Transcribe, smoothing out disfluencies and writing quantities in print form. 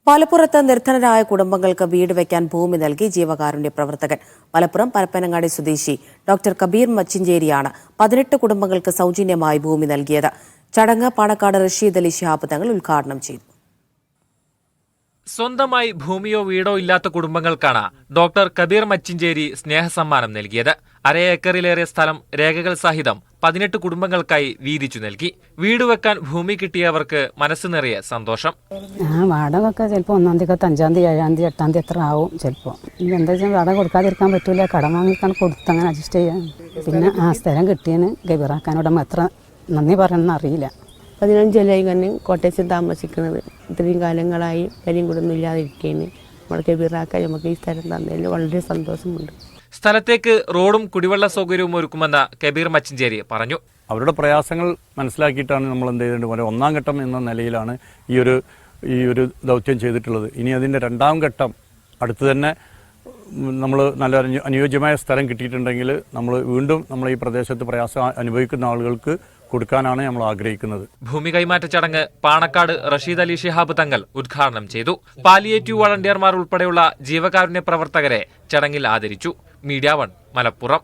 മലപ്പുറത്ത് നിർധനരായ കുടുംബങ്ങൾക്ക് വീട് വയ്ക്കാൻ ഭൂമി നൽകി ജീവകാരുണ്യ പ്രവർത്തകൻ. മലപ്പുറം പരപ്പനങ്ങാടി സ്വദേശി ഡോക്ടർ കബീർ മച്ചിഞ്ചേരിയാണ് 18 കുടുംബങ്ങൾക്ക് സൗജന്യമായി ഭൂമി നൽകിയത്. ചടങ്ങ് പാണക്കാട് റഷീദ് അലി ശിഹാബ് തങ്ങൾ ഉദ്ഘാടനം ചെയ്തു. സ്വന്തമായി ഭൂമിയോ വീടോ ഇല്ലാത്ത കുടുംബങ്ങൾക്കാണ് ഡോക്ടർ കബീർ മച്ചിഞ്ചേരി സ്നേഹസമ്മാനം നൽകിയത്. അര ഏക്കറിലേറെ സ്ഥലം രേഖകൾ സഹിതം 18 കുടുംബങ്ങൾക്കായി വീതിച്ചു നൽകി. വീട് വെക്കാൻ ഭൂമി കിട്ടിയവർക്ക് മനസ്സ് നിറയെ സന്തോഷം. വാടക ചിലപ്പോൾ 1-ാം തീയതി, 5-ാം തീയതി, 7-ാം തീയതി, 8-ാം തീയതി എത്ര ആവും. ചിലപ്പോൾ എന്താ വെച്ചാൽ വാടക കൊടുക്കാതിരിക്കാൻ പറ്റൂല. കടം വാങ്ങിക്കാൻ കൊടുത്തങ്ങനെ അഡ്ജസ്റ്റ് ചെയ്യാൻ. പിന്നെ സ്ഥലം കിട്ടിയതിന് ഗബീറാക്കാനോട് എത്ര നന്ദി പറയണമെന്ന് അറിയില്ല. 15 കൊല്ലമായി തന്നെ കോട്ടയത്തിൽ താമസിക്കുന്നത്. ഇത്രയും കാലങ്ങളായി കരിയും കൂടൊന്നും ഇല്ലാതിരിക്കുകയാണ്. നമ്മൾ ഗബീറാക്കാൻ നമുക്ക് ഈ സ്ഥലം തന്നതിൽ വളരെ സന്തോഷമുണ്ട്. സ്ഥലത്തേക്ക് റോഡും കുടിവെള്ള സൗകര്യവും ഒരുക്കുമെന്ന് കബീർ മച്ചിഞ്ചേരി പറഞ്ഞു. അവരുടെ പ്രയാസങ്ങൾ മനസ്സിലാക്കിയിട്ടാണ് നമ്മൾ എന്ത് ചെയ്തിട്ടുണ്ട്. 1-ാം ഘട്ടം എന്ന നിലയിലാണ് ഈ ഒരു ദൗത്യം ചെയ്തിട്ടുള്ളത്. ഇനി അതിൻ്റെ 2-ാം ഘട്ടം അടുത്ത് തന്നെ നമ്മൾ നല്ല അനുയോജ്യമായ സ്ഥലം കിട്ടിയിട്ടുണ്ടെങ്കിൽ നമ്മൾ വീണ്ടും ഈ പ്രദേശത്ത് പ്രയാസം അനുഭവിക്കുന്ന ആളുകൾക്ക് കൊടുക്കാനാണ് നമ്മൾ ആഗ്രഹിക്കുന്നത്. ഭൂമി കൈമാറ്റ ചടങ്ങ് പാണക്കാട് റഷീദ് അലി ശിഹാബ് തങ്ങൾ ഉദ്ഘാടനം ചെയ്തു. പാലിയേറ്റീവ് വളണ്ടിയർമാർ ഉൾപ്പെടെയുള്ള ജീവകാരുണ്യ പ്രവർത്തകരെ ചടങ്ങിൽ ആദരിച്ചു. മീഡിയ 1 മലപ്പുറം.